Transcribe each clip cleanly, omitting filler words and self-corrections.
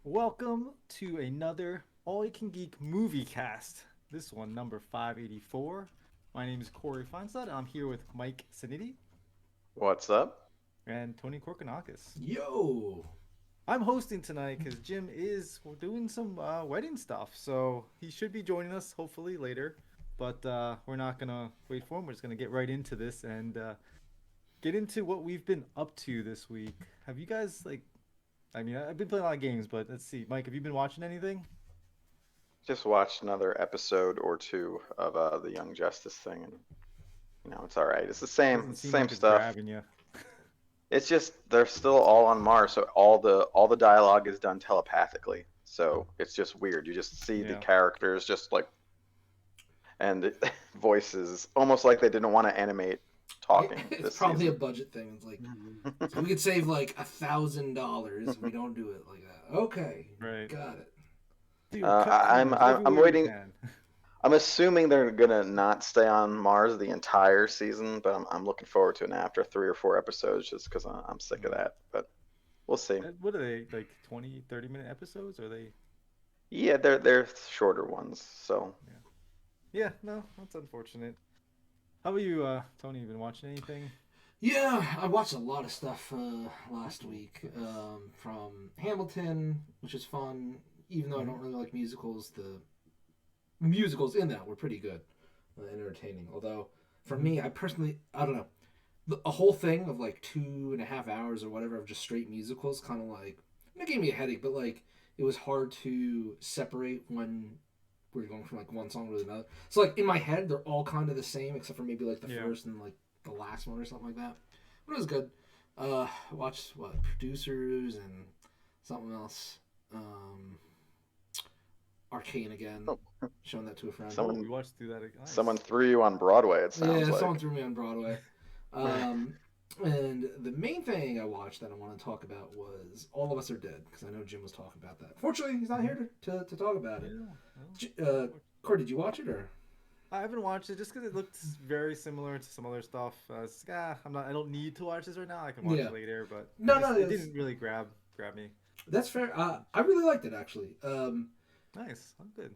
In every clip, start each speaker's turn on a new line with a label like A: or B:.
A: Welcome to another All You Can Geek Moviecast. This one, number 584. My name is Corey Feinstadt. I'm here with Mike Sanity
B: What's up?
A: and Tony Korkanakis.
C: Yo,
A: I'm hosting tonight because Jim is doing some wedding stuff, so he should be joining us hopefully later. But we're not gonna wait for him. We're just gonna get right into this and get into what we've been up to this week. Have you guys like? I mean, I've been playing a lot of games, but let's see, Mike, have you been watching anything?
B: Just watched another episode or two of the Young Justice thing, and it's all right. It's the same,
A: Doesn't
B: it's the
A: seem
B: same
A: like it's
B: stuff.
A: grabbing you.
B: It's just they're still all on Mars, so all the dialogue is done telepathically. So it's just weird. You just see the
A: Yeah.
B: characters just like and the voices, almost like they didn't want to animate talking
C: it's
B: this
C: probably a
B: season.
C: budget thing. It's like so we could save like $1,000 if we don't do it like that. Okay,
A: Right.
C: got it.
A: Dude, cut
B: I'm
A: corners
B: I'm I'm
A: everywhere you
B: waiting.
A: can.
B: I'm assuming they're gonna not stay on Mars the entire season, but I'm looking forward to it after 3 or 4 episodes, just because I'm sick of
A: Mm.
B: that. But we'll see.
A: What are they, like 20, 30-minute episodes? Or are they?
B: Yeah, they're shorter ones, so
A: Yeah. Yeah, no, that's unfortunate. How about you, Tony? You been watching anything?
C: Yeah, I watched a lot of stuff last week. From Hamilton, which is fun. Even though I don't
A: Hmm.
C: really like musicals, the musicals in that were pretty good and entertaining. Although, for
A: Hmm.
C: me, I don't know. A whole thing of like 2.5 hours or whatever of just straight musicals kind of like it gave me a headache, but like it was hard to separate when we are going from like one song to another. So like in my head they're all kind of the same except for maybe like the
A: Yeah.
C: first and like the last one or something like that. But it was good. I watched what producers and something else. Um, Arcane again,
B: oh,
C: showing that to a friend.
A: Oh, we
B: someone
A: watched through that.
B: someone
A: Nice.
B: threw you on Broadway. It sounds
C: Yeah, someone
B: like.
C: threw me on Broadway. Um, and the main thing I watched that I want to talk about was All of Us Are Dead, because I know Jim was talking about that. Fortunately, he's not
A: Mhm.
C: here to talk about it.
A: Yeah. Well,
C: Corey, did you watch it or?
A: I haven't watched it just because it looked very similar to some other stuff. It's like, I'm not. I don't need to watch this right now. I can watch
C: Yeah.
A: it later, but
C: No, no,
A: it didn't really grab me.
C: that's fair. I really liked it actually.
A: Nice. I'm good.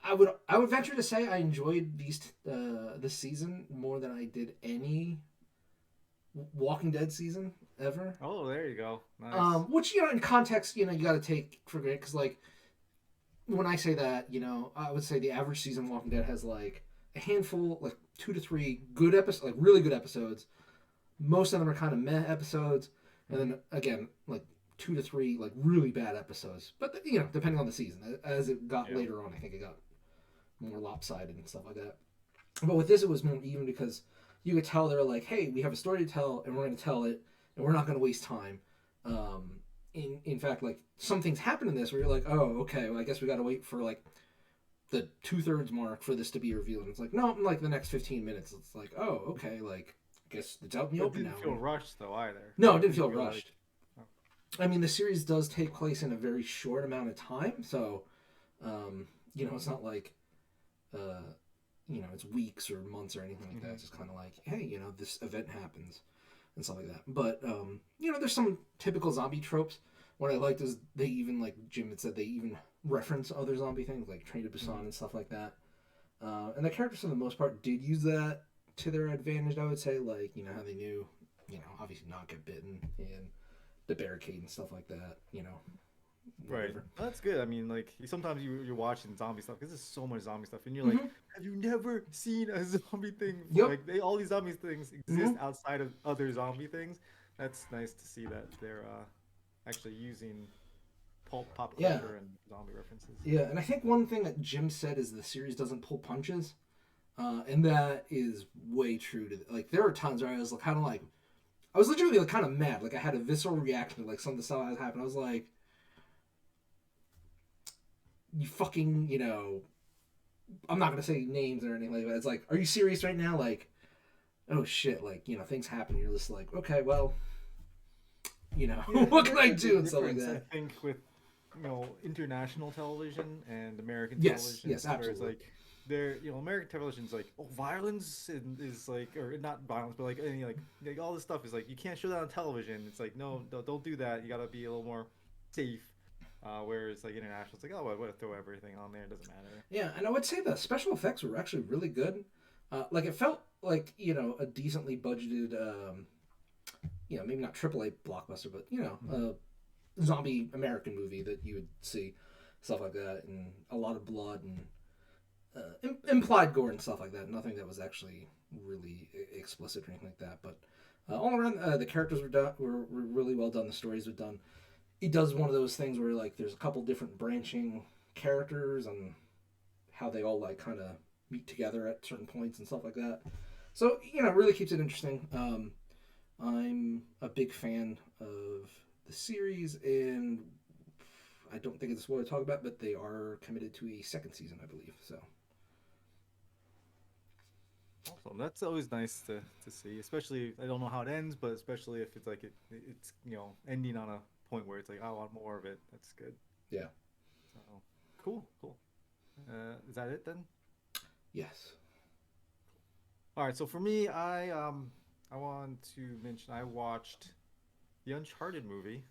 C: I would venture to say I enjoyed this season more than I did any Walking Dead season ever.
A: Oh, there you go. Nice.
C: Which in context, you got to take for granted because like when I say that, I would say the average season of Walking Dead has like a handful, like 2 to 3 good episodes, like really good episodes. Most of them are kind of meh episodes, and
A: Hmm.
C: then again, like 2 to 3 like really bad episodes. But depending on the season, as it got
A: Yeah.
C: later on, I think it got more lopsided and stuff like that. But with this, it was more even because you could tell they're like, hey, we have a story to tell, and we're going to tell it, and we're not going to waste time. In fact, like some things happen in this where you're like, oh, okay, well, I guess we got to wait for like the 2/3 mark for this to be revealed. And it's like, no, in like the next 15 minutes, it's like, oh, okay, like I guess it's out in the
A: It
C: open
A: didn't
C: now.
A: feel rushed though either.
C: No, it
A: Like,
C: didn't
A: didn't
C: feel
A: feel like.
C: rushed. I mean, the series does take place in a very short amount of time, so it's not like uh, it's weeks or months or anything like that.
A: Hmm.
C: It's just kind of like, hey, this event happens and stuff like that. But there's some typical zombie tropes. What I liked is they even like Jim had said they even reference other zombie things like Train to Busan
A: Hmm.
C: and stuff like that. And the characters for the most part did use that to their advantage. I would say like how they knew obviously not get bitten and the barricade and stuff like that.
A: Right.
C: Whatever.
A: Well, that's good. I mean, like sometimes you're watching zombie stuff because there's so much zombie stuff, and you're like,
C: Mm-hmm.
A: have you never seen a zombie thing before?
C: Yep.
A: Like all these zombie things exist
C: Mm-hmm.
A: outside of other zombie things. That's nice to see that they're actually using pop
C: Yeah.
A: culture and zombie references.
C: Yeah, and I think one thing that Jim said is the series doesn't pull punches, and that is way true to like. There are times where I was like, kind of like, I was literally like kind of mad. Like I had a visceral reaction to like some of the stuff that happened. I was like, you fucking, I'm not gonna say names or anything like that. It's like, are you serious right now? Like, oh shit, like things happen. You're just like, okay, well,
A: Yeah,
C: what can
A: there's
C: I
A: a
C: do
A: big
C: and stuff like
A: difference, I
C: that.
A: think, with international television and American
C: Yes,
A: television,
C: yes,
A: where it's
C: absolutely.
A: like American television's like, oh, violence is like, or not violence, but like any like all this stuff is like you can't show that on television. It's like no, don't do that. You gotta be a little more safe. Whereas like international, it's like, oh, I would throw everything on there. It doesn't matter.
C: Yeah, and I would say the special effects were actually really good. Like it felt like a decently budgeted, maybe not AAA blockbuster, but zombie American movie that you would see stuff like that, and a lot of blood and implied gore and stuff like that. Nothing that was actually really explicit or anything like that. But all around, the characters were really well done. The stories were done. It does one of those things where like there's a couple different branching characters and how they all like kind of meet together at certain points and stuff like that. So it really keeps it interesting. I'm a big fan of the series, and I don't think it's what to talk about, but they are committed to a second season, I believe. So
A: Awesome. That's always nice to see. Especially, I don't know how it ends, but especially if it's like it's ending on a point where it's like I want more of it. That's good.
C: yeah,
A: So cool, cool. Is that it then?
C: yes.
A: All right. So for me, I want to mention I watched the Uncharted movie.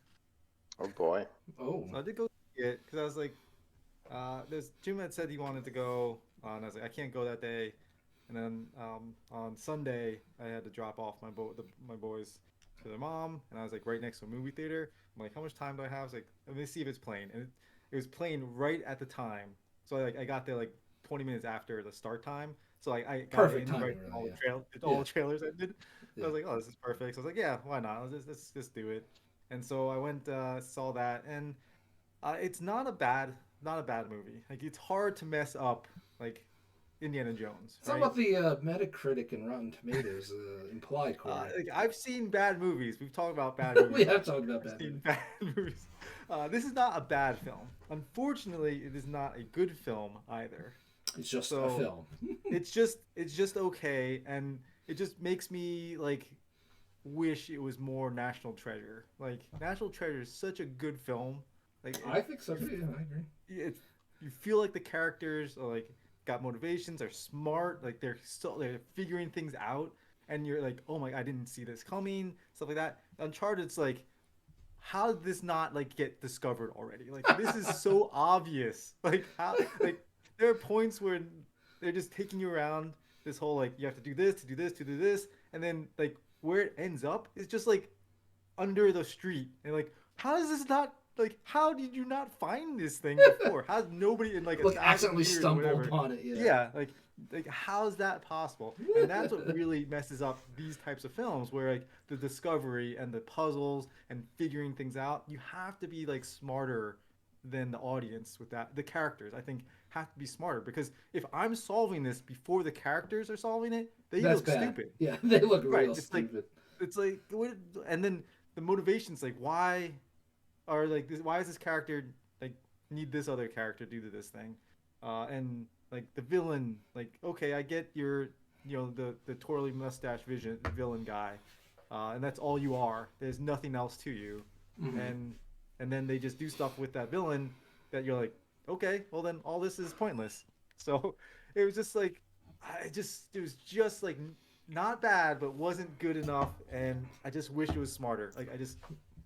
B: Oh boy.
C: Oh,
A: So I did go see it because I was like, there's Jim had said he wanted to go, and I was like, I can't go that day. And then on Sunday, I had to drop off my boys to their mom, and I was like right next to a movie theater. I'm like, how much time do I have? I was like, let me see if it's playing, and it was playing right at the time. So I got there like 20 minutes after the start time. So I got
C: perfect
A: in right
C: timing,
A: when
C: really.
A: all
C: Yeah,
A: the trailers ended. I
C: yeah,
A: was like, oh, this is perfect. So I was like, yeah, why not? Let's just do it. And so I went saw that, and it's not a bad movie. Like it's hard to mess up like Indiana Jones,
C: It's not
A: right?
C: about the Metacritic and Rotten Tomatoes implied, Corey.
A: Like, I've seen bad movies. We've talked about bad movies
C: We
A: on
C: have
A: this.
C: talked about
A: I've
C: bad
A: seen
C: movies.
A: bad movies. This is not a bad film. Unfortunately, it is not a good film either.
C: It's just a
A: So
C: film.
A: it's just okay, and it just makes me like wish it was more National Treasure. Like National Treasure is such a good film. Like
C: I think so too. Yeah, I agree.
A: it's you feel like the characters are like got motivations, are smart, like they're figuring things out, and you're like, oh my, I didn't see this coming, stuff like that. Uncharted's like, how did this not like get discovered already? Like this is so obvious. Like how like there are points where they're just taking you around this whole like you have to do this to do this to do this, and then like where it ends up is just like under the street and like how is this not like how did you not find this thing before? How's nobody in like a
C: Like
A: thousand
C: accidentally
A: years or
C: stumble
A: whatever?
C: upon it. Yeah.
A: Yeah, like how's that possible? And that's what really messes up these types of films where like the discovery and the puzzles and figuring things out, you have to be like smarter than the audience with that. The characters, I think, have to be smarter because if I'm solving this before the characters are solving it, they
C: That's
A: look
C: bad.
A: stupid.
C: Yeah, they look
A: Right.
C: real
A: It's
C: stupid.
A: like what, and then the motivations like why are like this why is this character like need this other character to do this thing and like the villain like okay I get your the twirly mustache villain guy and that's all you are, there's nothing else to you,
C: Hmm.
A: and then they just do stuff with that villain that you're like okay well then all this is pointless. So it was just like it was just like not bad but wasn't good enough, and I just wish it was smarter. Like I just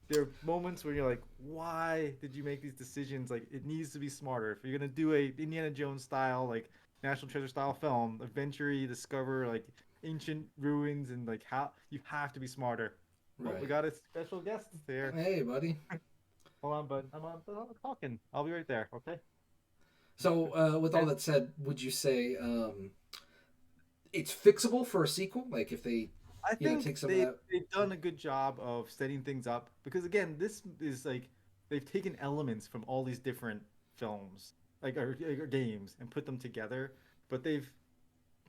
A: there are moments where you're like, why did you make these decisions? Like it needs to be smarter. If you're gonna do a Indiana Jones style, like National Treasure style film, adventure, discover like ancient ruins and like how you have to be smarter. Oh, we
C: Right.
A: got a special guest here.
C: Hey, buddy.
A: Hold on, bud. I'm talking. I'll be right there. Okay.
C: So, with all
A: And
C: that said, would you say it's fixable for a sequel? Like if they,
A: I think
C: take some of that.
A: they've done a good job of setting things up because again, this is like they've taken elements from all these different films like or games and put them together, but they've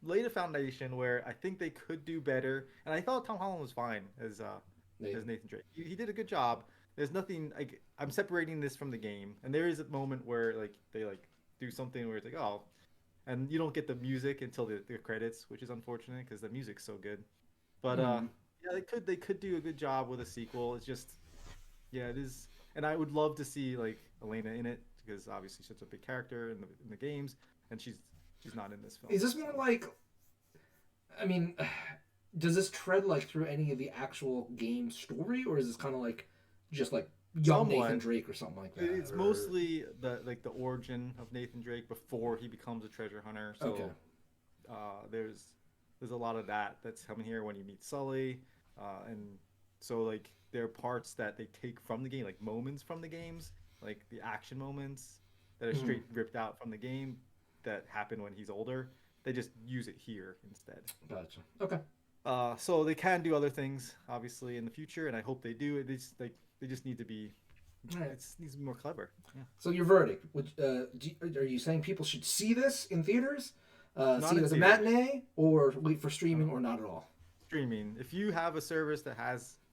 A: laid a foundation where I think they could do better. And I thought Tom Holland was fine as
C: Nathan.
A: Nathan Drake. He did a good job. There's nothing like I'm separating this from the game, and there is a moment where like they like do something where it's like oh, and you don't get the music until the credits, which is unfortunate because the music's so good. But
C: Hmm.
A: yeah, they could do a good job with a sequel. It's just yeah, it is, and I would love to see like Elena in it because obviously she's a big character in the games, and she's not in this film.
C: Is this more like? I mean, does this tread like through any of the actual game story, or is this kind of like just like young Nathan
A: somewhat.
C: Drake or something like that.
A: It's mostly the origin of Nathan Drake before he becomes a treasure hunter. So
C: Okay.
A: There's a lot of that's coming here when you meet Sully, and so like there are parts that they take from the game, like moments from the games, like the action moments that are
C: Mhm.
A: straight ripped out from the game that happen when he's older. They just use it here instead.
C: Gotcha. Okay.
A: So they can do other things, obviously, in the future, and I hope they do. They just need to be.
C: All right.
A: It needs to be more clever. Yeah.
C: So your verdict? Are you saying people should see this in theaters,
A: Not
C: see it
A: in
C: as a
A: theaters.
C: matinee, or wait for streaming, or not at all?
A: Streaming. If you have a service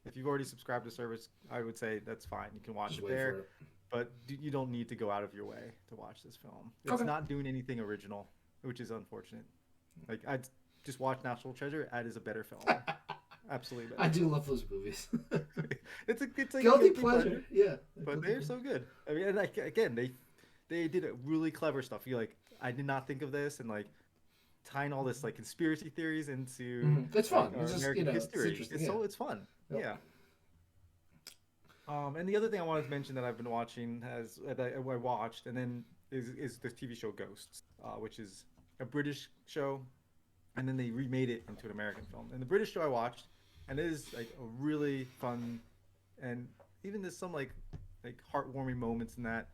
A: if you've already subscribed to a service, I would say that's fine. You can watch
C: Just
A: it
C: wait
A: there,
C: for it.
A: but you don't need to go out of your way to watch this film. It's
C: Okay.
A: not doing anything original, which is unfortunate. Like I'd just watch National Treasure. That is a better film. Absolutely
C: I
A: better.
C: do love those movies.
A: It's a
C: Guilty pleasure. Yeah.
A: but they're so good. I mean, and like again, they did a really clever stuff. You like, I did not think of this, and like tying all this like conspiracy theories into
C: It's fun.
A: our
C: It's just
A: American
C: it's
A: history.
C: interesting.
A: It's
C: Yeah.
A: so it's fun.
C: Yep.
A: Yeah. And the other thing I wanted to mention that I've been watching I watched, and then is this TV show Ghosts, which is a British show, and then they remade it into an American film. And the British show I watched, and it is like a really fun, and even there's some like heartwarming moments in that.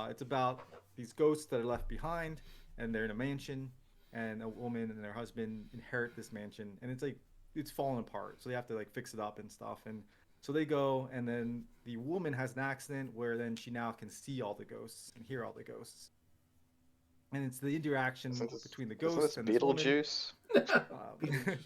A: It's about these ghosts that are left behind, and they're in a mansion, and a woman and their husband inherit this mansion, and it's falling apart, so they have to like fix it up and stuff. And so they go, and then the woman has an accident where then she now can see all the ghosts and hear all the ghosts, and it's the interaction between the
B: Isn't
A: ghosts
B: this
A: and this woman.
B: Beetlejuice?
A: It-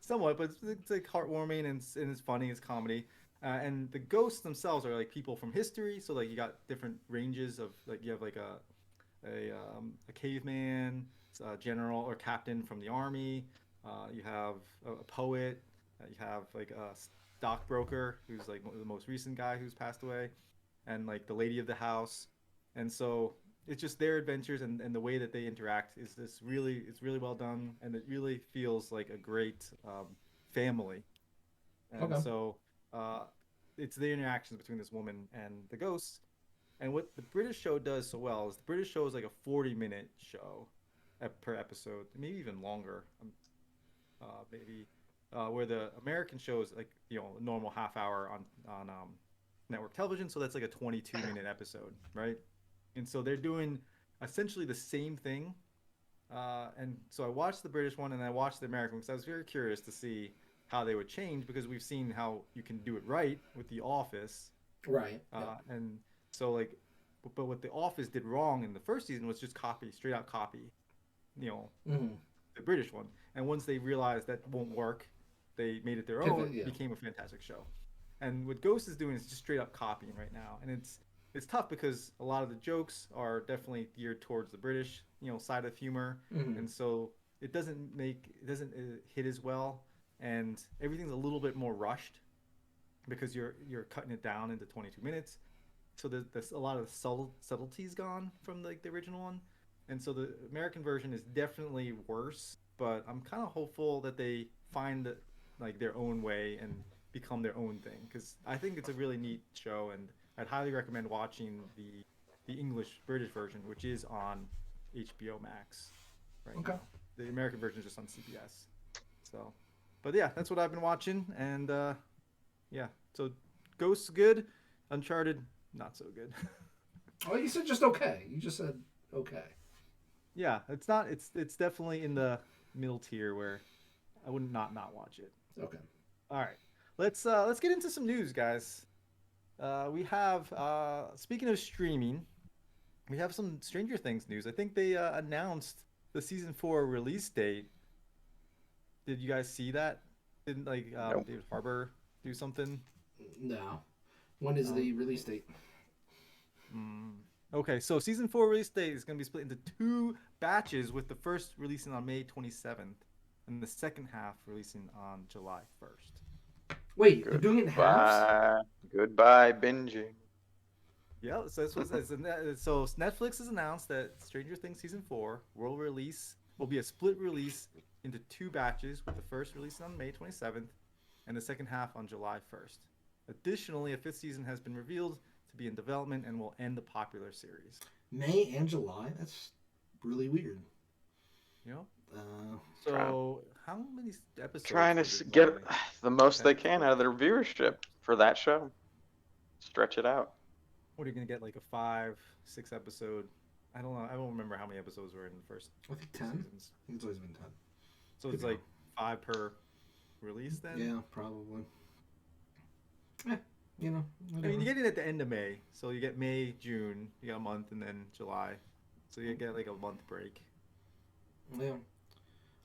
A: Somewhat, but it's like heartwarming, and it's funny, it's comedy. And the ghosts themselves are like people from history, so like you got different ranges of like you have like a caveman, a general or captain from the army. You have a poet. You have like a stockbroker who's like the most recent guy who's passed away, and like the lady of the house. And so it's just their adventures, and the way that they interact is it's really well done, and it really feels like a great family. And
C: Okay.
A: so it's the interactions between this woman and the ghosts. And what the British show does so well is the British show is like a 40-minute show per episode, maybe even longer, maybe. Where the American show is like a normal half hour on network television, so that's like a 22-minute episode, right? And so they're doing essentially the same thing. And so I watched the British one and I watched the American one because I was very curious to see how they would change, because we've seen how you can do it right with The Office.
C: Right. Yeah.
A: And so like, but what The Office did wrong in the first season was just straight out copy, you know,
C: Mhm.
A: the British one. And once they realized that won't work, they made it their
C: Pivot,
A: own.
C: yeah.
A: It became a fantastic show. And what Ghost is doing is just straight up copying right now, and it's tough because a lot of the jokes are definitely geared towards the British, side of humor,
C: Mhm.
A: and so it doesn't hit as well, and everything's a little bit more rushed because you're cutting it down into 22 minutes. So there's a lot of the subtleties gone from like the original one, and so the American version is definitely worse. But I'm kind of hopeful that they find like their own way and become their own thing, because I think it's a really neat show, and I'd highly recommend watching the English British version, which is on HBO Max right
C: Okay.
A: now. The American version is just on CBS. So, but yeah, that's what I've been watching, and yeah. So, Ghost's good, Uncharted not so good.
C: Oh, you said just okay. You just said okay.
A: Yeah, it's not. It's definitely in the middle tier where I wouldn't not watch it.
C: Okay.
A: All right, let's get into some news, guys. We have speaking of streaming, we have some Stranger Things news. I think they announced the season 4 release date. Did you guys see that? Didn't like
B: Nope.
A: David Harbour do something?
C: No. When is the release date?
A: Mm. Okay, so season 4 release date is going to be split into 2 batches, with the first releasing on May 27th and the second half releasing on July 1st.
C: Wait, they're doing it in halves?
B: Goodbye, binging.
A: Yeah, so so Netflix has announced that Stranger Things season 4 will be a split release into 2 batches, with the first releasing on May 27th and the second half on July 1st. Additionally, a fifth season has been revealed to be in development and will end the popular series.
C: May and July. That's really weird.
A: You know.
C: Uh,
A: So how many episodes?
B: Trying
A: was
B: to
A: it,
B: get
A: July?
B: the most
A: 10
B: they can out of their viewership for that show. Stretch it out.
A: What are you gonna get? Like a 5, 6 episode? I don't know. I don't remember how many episodes were in the first
C: I think
A: two
C: 10.
A: seasons.
C: I think it's always been 10.
A: So
C: Could
A: it's
C: be
A: like 5 per release then.
C: Yeah, probably. Eh, you know,
A: I
C: whatever.
A: mean, you get it at the end of May, so you get May, June, you got a month, and then July, so you get like a month break.
C: Yeah.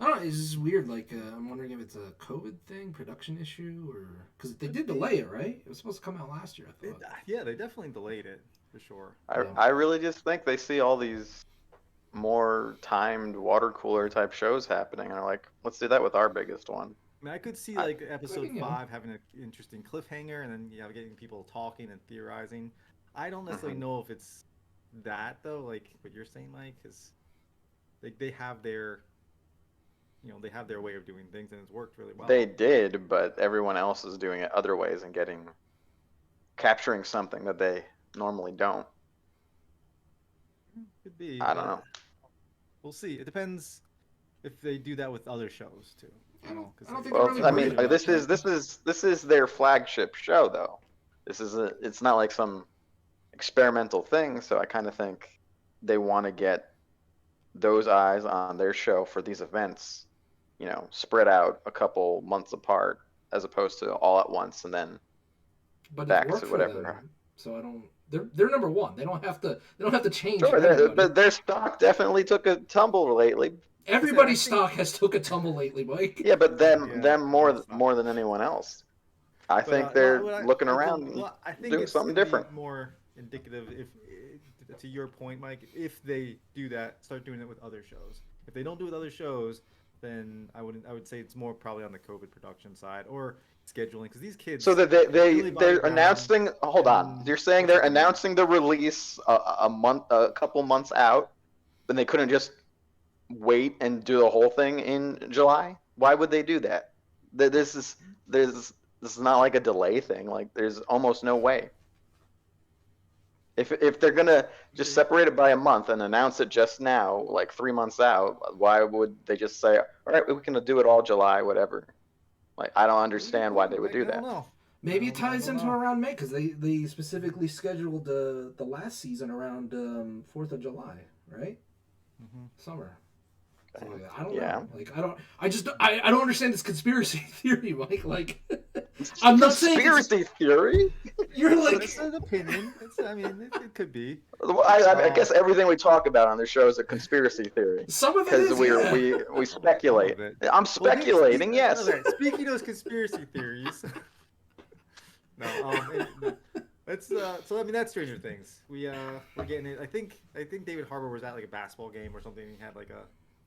C: I don't know. It's just weird. Like, I'm wondering if it's a COVID thing, production issue, or because they did delay it, right? It was supposed to come out last year, I thought.
A: Yeah, they definitely delayed it for sure.
B: I really just think they see all these more timed water cooler type shows happening, and they're like, let's do that with our biggest one.
A: I mean, I could see
B: I-
A: like episode
C: you know.
A: 5 having an interesting cliffhanger, and then getting people talking and theorizing. I don't necessarily
B: Mhm.
A: know if it's that though, like what you're saying, Mike, because they have their they have their way of doing things, and it's worked really well.
B: They did, but everyone else is doing it other ways and capturing something that they normally don't.
A: Could be.
B: I don't know.
A: We'll see. It depends if they do that with other shows too.
C: I don't think
B: Well,
C: they're really
B: I mean,
C: worried about
B: this is their flagship show, though. It's not like some experimental thing. So I kind of think they want to get those eyes on their show for these events, spread out a couple months apart, as opposed to all at once and then
C: But it
B: back
C: worked
B: to
C: for
B: whatever.
C: them, so I don't. They're number one. They don't have to. They don't have to change.
B: Sure,
C: everybody.
B: but their stock definitely took a tumble lately.
C: Everybody's stock has took a tumble lately, Mike.
B: Yeah, but them
A: Yeah,
B: them more
A: that's not-
B: more than anyone else. I
A: But,
B: think they're looking
A: I
B: around,
A: think, well, I think
B: doing
A: it's
B: something
A: gonna be
B: different.
A: more indicative if, to your point, Mike, if they do that, start doing it with other shows. If they don't do it with other shows, then I would say it's more probably on the COVID production side or scheduling, because these kids.
B: So that
A: really bog
B: they're
A: down
B: announcing. Hold on,
A: in
B: you're saying
A: what's
B: they're
A: happening.
B: announcing the release a couple months out, then they couldn't just wait and do the whole thing in July? Why would they do that? This is not like a delay thing. Like there's almost no way. If they're gonna just separate it by a month and announce it just now, like 3 months out, why would they just say, all right, we can do it all July, whatever? Like I don't understand why they would do
A: I don't
B: that.
A: know.
C: Maybe it
A: I
C: ties
A: don't
C: into
A: know.
C: around May because they specifically scheduled the last season around 4th of July, right? Summer. Something like that. I don't know. Like I don't understand this conspiracy theory, Mike. Like I'm not saying
B: Conspiracy theory.
C: you're like
A: It's an opinion. It could be.
B: I guess everything we talk about on this show is a conspiracy theory
C: some of it
B: because
C: is.
B: we speculate.
A: Some of it.
B: I'm speculating, yes.
A: Okay, speaking of conspiracy theories. No, let's. So I mean, that's Stranger Things. We're getting it. I think David Harbour was at like a basketball game or something. He had like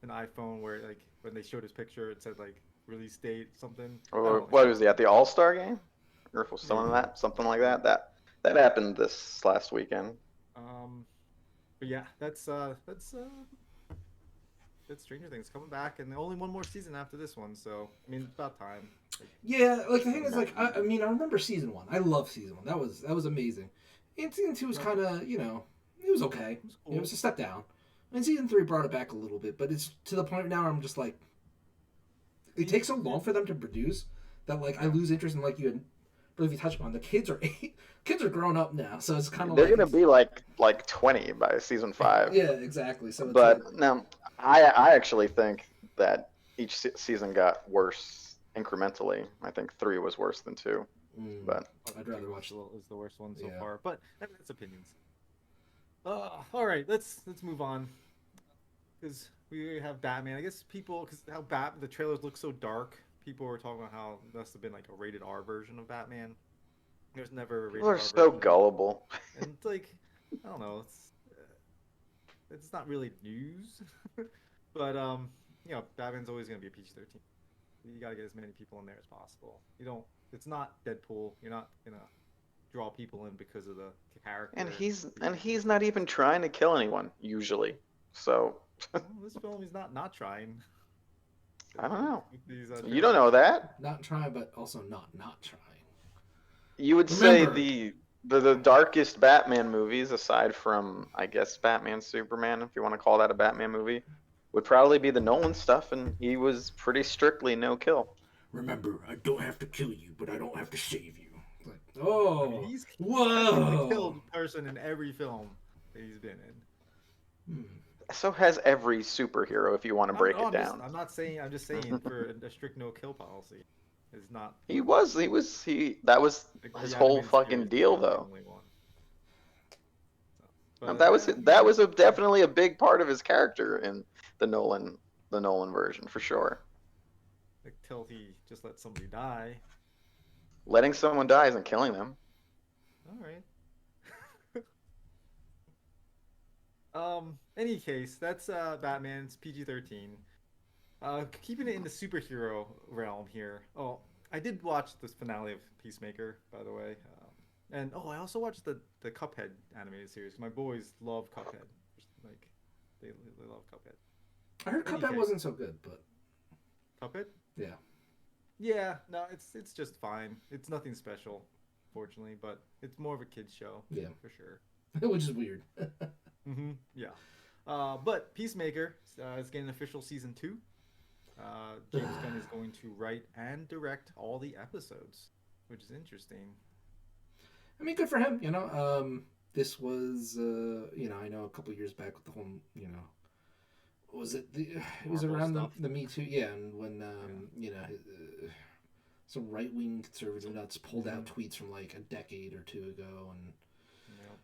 A: an iPhone where like when they showed his picture, it said like release date something.
B: What was he at the All-Star game, or was something like that? That happened this last weekend.
A: But yeah, that's Stranger Things coming back, and only one more season after this one. So I mean, it's about time.
C: Yeah, like the thing is, like I mean, I remember season 1. I love season 1. That was amazing. And season 2 was kind of it was okay. It was a step down. And season 3 brought it back a little bit, but it's to the point now where I'm just like, it takes so long for them to produce that like I lose interest in like you had. But if you touch upon the kids are grown up now, so it's kind of
B: They're gonna be like 20 by season 5.
C: Yeah, exactly. So,
B: but no, I actually think that each season got worse incrementally. I think 3 was worse than 2. But
C: I'd rather watch
A: is the worst one so far. But that's opinions. All right, let's move on because we have Batman. I guess people because the trailers look so dark. People were talking about how it must have been like a rated R version of Batman. There's never a rated
B: people
A: R
B: are so
A: version.
B: gullible.
A: And it's like, I don't know, it's not really news, but Batman's always gonna be a PG-13. You gotta get as many people in there as possible. It's not Deadpool. You're not gonna draw people in because of the character.
B: And he's not even trying to kill anyone usually. So
A: well, this film is not trying.
B: I don't know.
A: These,
B: You don't know that.
C: Not trying, but also not trying.
B: you would say
C: Remember,
B: the darkest Batman movies, aside from I guess Batman Superman, if you want to call that a Batman movie, would probably be the Nolan stuff, and he was pretty strictly no kill.
C: remember, I don't have to kill you, but I don't have to save you. Like,
A: I mean,
C: oh,
A: he's technically
C: whoa.
A: killed a person in every film that he's been in.
C: Hmm.
B: So has every superhero, if you want to
A: I'm,
B: break
A: no,
B: it down.
A: I'm not saying. I'm just saying for a strict no kill policy is not
B: He that was
A: like
B: his
A: the
B: whole
A: animated
B: fucking
A: series is
B: deal
A: not the
B: though.
A: only one. So,
B: No,
A: but I
B: that
A: mean,
B: was definitely a big part of his character in the Nolan version for sure.
A: until he just let somebody die.
B: Letting someone die isn't killing them.
A: All right. Any case, that's Batman's PG-13. Keeping it in the superhero realm here. Oh, I did watch this finale of Peacemaker, by the way. And I also watched the Cuphead animated series. My boys love Cuphead. Like, they love Cuphead.
C: I heard
A: Any
C: Cuphead
A: case,
C: wasn't so good, but
A: Cuphead?
C: yeah.
A: Yeah, no, it's just fine. It's nothing special, fortunately, but it's more of a kids show.
C: Yeah.
A: For sure.
C: Which is weird.
A: Yeah. But Peacemaker is getting official season 2. James Gunn is going to write and direct all the episodes, which is interesting.
C: I mean, good for him. This was, I know a couple years back with the whole, was it the? It was
A: Marvel
C: around
A: stuff.
C: the Me Too, yeah, and when some right wing conservative nuts pulled out tweets from like a decade or two ago, and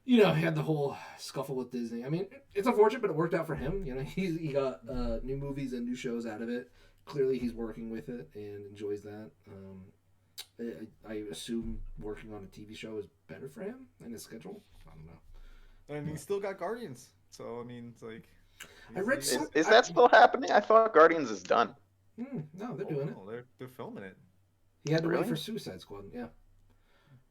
C: he had the whole scuffle with Disney. I mean, it's unfortunate, but it worked out for him. He got new movies and new shows out of it. Clearly, he's working with it and enjoys that. I assume working on a TV show is better for him and his schedule. I don't know.
A: And he's still got Guardians, so I mean, it's like.
C: I read
A: he's-
C: some-
B: Is that still happening? I thought Guardians is done.
C: No, they're doing it.
A: No, they're filming it.
C: He had to wait
B: Really?
C: for Suicide Squad. Yeah.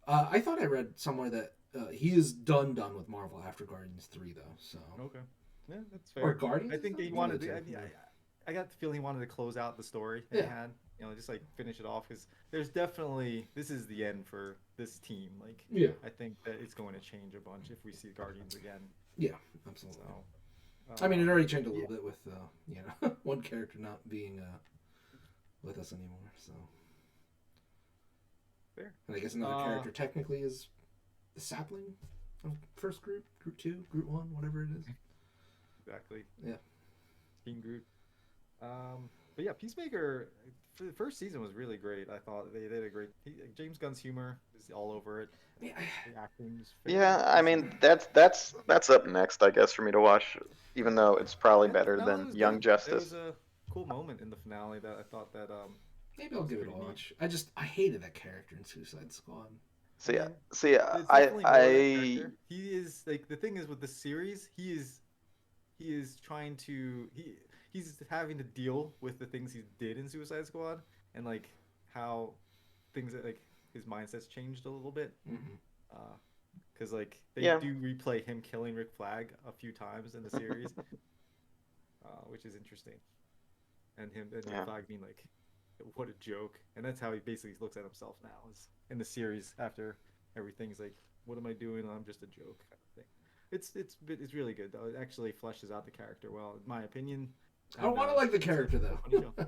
C: I thought I read somewhere that he is done with Marvel after Guardians 3, though. So.
A: Okay. Yeah, that's fair.
C: Or Guardians.
A: I think he
C: One
A: wanted
C: of the
A: to.
C: two.
A: I got the feeling he wanted to close out the story that he
C: Yeah.
A: had. Just like finish it off because there's definitely this is the end for this team. Like,
C: Yeah.
A: I think that it's going to change a bunch if we see Guardians again.
C: Yeah, absolutely.
A: So,
C: I mean, it already changed a little bit with one character not being with us anymore. So.
A: fair.
C: And I guess another character technically is the sapling of first group, group 2, group 1, whatever it is.
A: Exactly.
C: Yeah.
A: Team Groot. But yeah, Peacemaker for the first season was really great. I thought they did a great. James Gunn's humor is all over it.
C: Yeah.
A: The acting's
B: Yeah, I mean that's up next, I guess, for me to watch. Even though it's probably better than Young
A: There
B: Justice.
A: was a cool moment in the finale that I thought that
C: Maybe I'll give it a
A: pretty neat.
C: watch. I hated that character in Suicide Squad.
B: See,
A: mean,
B: see,
A: there's definitely more of that
B: I
A: character. He is like the thing is with the series, he is trying to he's having to deal with the things he did in Suicide Squad and like how things that like his mindset's changed a little bit.
C: Mm-hmm.
A: Because like they
B: Yeah.
A: do replay him killing Rick Flag a few times in the series, which is interesting. And Rick
B: Yeah.
A: Flag being like, "What a joke," and that's how he basically looks at himself now. Is in the series after everything's like, "What am I doing? I'm just a joke," kind of thing. It's really good though. It actually fleshes out the character well, in my opinion.
C: I don't want to like the character though.
A: Funny show.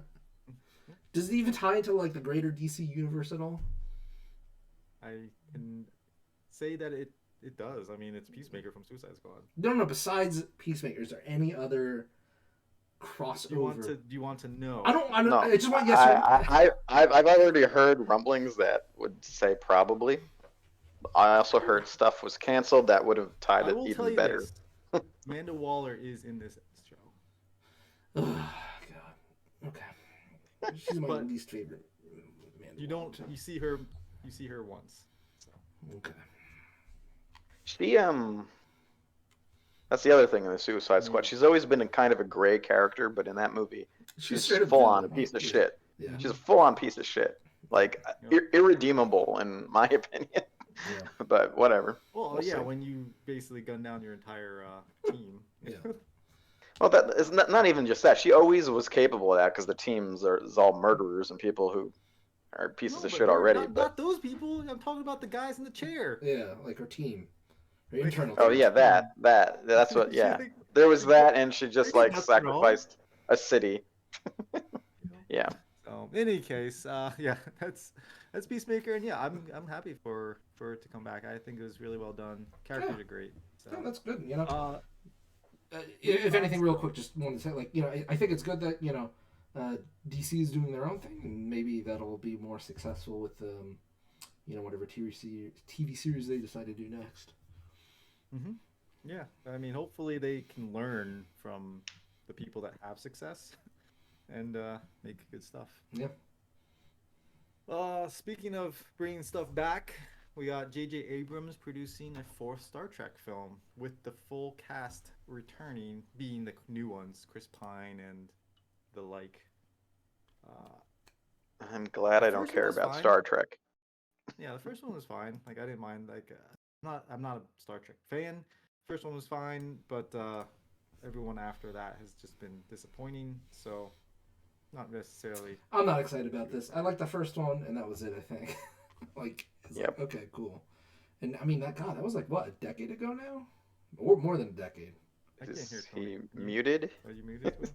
C: Does it even tie into like the greater DC universe at all?
A: I can say that it does. I mean, it's Peacemaker from Suicide Squad.
C: No. Besides Peacemaker, is there any other crossover?
A: Do you want to know?
C: I don't.
B: no,
C: I just want yes or
B: I've already heard rumblings that would say probably. I also heard stuff was canceled that would have tied
A: I
B: it
A: will tell
B: even
A: you
B: better.
A: this. Amanda Waller is in this show.
C: Oh, God. Okay. She's my
A: But
C: least favorite.
A: You don't. You see her once. So.
C: Okay.
B: She that's the other thing in the Suicide Squad. She's always been a kind of a gray character, but in that movie, she's
C: straight up
B: full on a
C: villain.
B: piece of
C: Yeah.
B: shit.
C: Yeah.
B: She's a full on piece of shit. Like irredeemable in my opinion.
C: Yeah.
B: But whatever.
A: Well,
B: We'll
A: yeah,
B: see.
A: when you basically gun down your entire team.
C: Yeah.
B: Well, that is not even just that. She always was capable of that because the teams is all murderers and people who are pieces
A: No,
B: of
A: but
B: shit already.
A: not,
B: But
A: not those people. I'm talking about the guys in the chair.
C: Yeah, like her team, her
A: Like,
C: internal
B: oh
C: team.
B: yeah, that's what.
A: she,
B: Yeah,
A: like,
B: there was
A: like,
B: that, and she just
A: they did
B: like
A: nothing wrong.
B: sacrificed a city.
A: You know?
B: Yeah,
A: So in any case, yeah, that's Peacemaker, and yeah, I'm happy for it to come back. I think it was really well done.
C: Yeah,
A: Characters are great. So,
C: yeah, that's good. You know,
A: uh, moving
C: if
A: on.
C: anything, real quick, just wanted to say, like, you know, I think it's good that DC is doing their own thing, and maybe that'll be more successful with whatever TV series they decide to do next.
A: Hmm. Yeah, I mean, hopefully they can learn from the people that have success and make good stuff.
C: Yeah.
A: Speaking of bringing stuff back, we got J.J. Abrams producing a fourth Star Trek film with the full cast returning, being the new ones, Chris Pine and the like. Uh,
B: I'm glad
A: the
B: I don't
A: first one
B: care
A: was
B: about
A: fine.
B: Star Trek.
A: Yeah, the first one was fine. Like I didn't mind. Like I'm not a Star Trek fan. First one was fine, but everyone after that has just been disappointing. So not necessarily.
C: I'm not excited about this. I liked the first one, and that was it. I think. Like, it's like,
B: Yep.
C: okay, cool. And I mean, that was like what, a decade ago now, or more than a decade.
A: I can't hear
B: Is
A: Tony.
B: he muted?
A: Are you muted? Tony?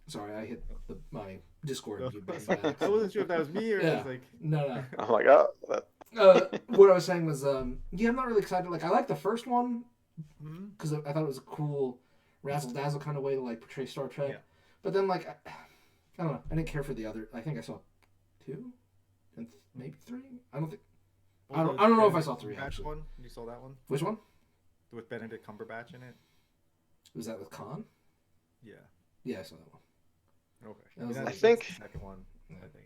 C: Sorry, I hit my Discord
A: No.
C: mute button by
A: I
C: accident.
A: wasn't sure if that was me or
C: Yeah.
A: it was like.
C: No,
B: I'm like, oh,
C: no. What I was saying was, yeah, I'm not really excited. Like, I liked the first one
A: Hmm.
C: because I thought it was a cool razzle dazzle kind of way to like portray Star Trek.
A: Yeah.
C: But then, like, I don't know. I didn't care for the other. I think I saw two and maybe three. I don't think. I don't know if I saw three,
A: Cumberbatch
C: actually.
A: one. You saw that one
C: Which one?
A: with Benedict Cumberbatch in it.
C: Was that with Khan?
A: Yeah.
C: Yeah, I saw that one.
A: Okay.
C: That was
A: That's-
C: like-
B: I think-
A: that's the second one.
C: Yeah.
A: I think.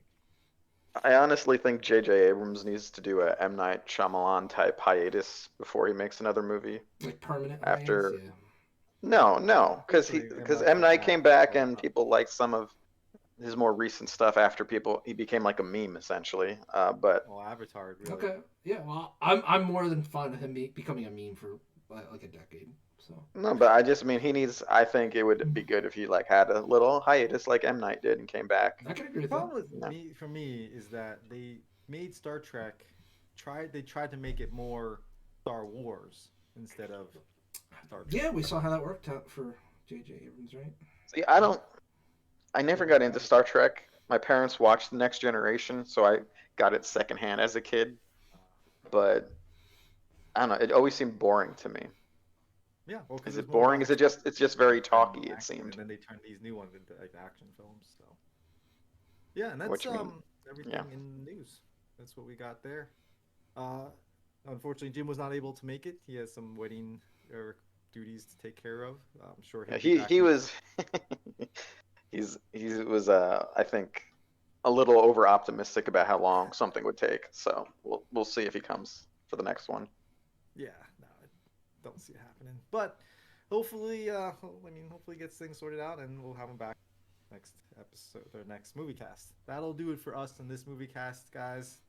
B: I honestly think J.J. Abrams needs to do a M. Night Shyamalan type hiatus before he makes another movie.
C: Like permanent.
B: After-
C: hiatus? Yeah.
B: No, because
A: Hopefully,
B: M. Night came back and
A: Oh,
B: people liked some of his more recent stuff after he became like a meme essentially. But
A: well, Avatar really.
C: Okay. Yeah. Well, I'm more than fine with him becoming a meme for like a decade. So.
B: no, but I just mean he needs. I think it would be good if he like had a little hiatus like M. Night did and came back.
C: I can agree
A: The
C: with that.
A: problem with
B: No.
A: me, for me, is that they made Star Trek. They tried to make it more Star Wars instead of Star Trek.
C: Yeah, we saw how that worked out for J.J. Abrams, right?
B: See, I never got into Star Trek. My parents watched The Next Generation, so I got it secondhand as a kid. But I don't know. It always seemed boring to me.
A: Yeah. Well, 'cause
B: Is
A: it's
B: it
A: more
B: boring?
A: about
B: Is it just? It's just very talky. It
A: action,
B: seemed.
A: and then they turned these new ones into like action films. So. Yeah, and that's
B: Which mean-
A: everything
B: yeah.
A: in the news. That's what we got there. Unfortunately, Jim was not able to make it. He has some wedding duties to take care of. I'm sure
B: Yeah,
A: he'll be back
B: he
A: next-
B: was. he was. I think a little over optimistic about how long something would take. So we'll see if he comes for the next one.
A: Yeah, no, I don't see it happening. But hopefully, hopefully he gets things sorted out, and we'll have him back next episode or next movie cast. That'll do it for us in this movie cast, guys.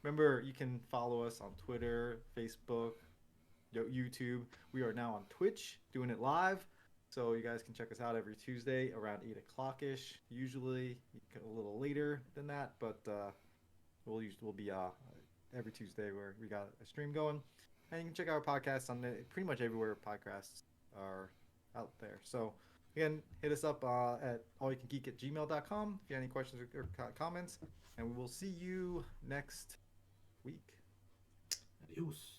A: Remember, you can follow us on Twitter, Facebook, YouTube. We are now on Twitch, doing it live. So you guys can check us out every Tuesday around 8 o'clock ish. Usually a little later than that, but we'll be every Tuesday where we got a stream going. And you can check out our podcasts on pretty much everywhere podcasts are out there. So again, hit us up at allyoucangeek@gmail.com if you have any questions or comments. And we will see you next week.
C: Adios.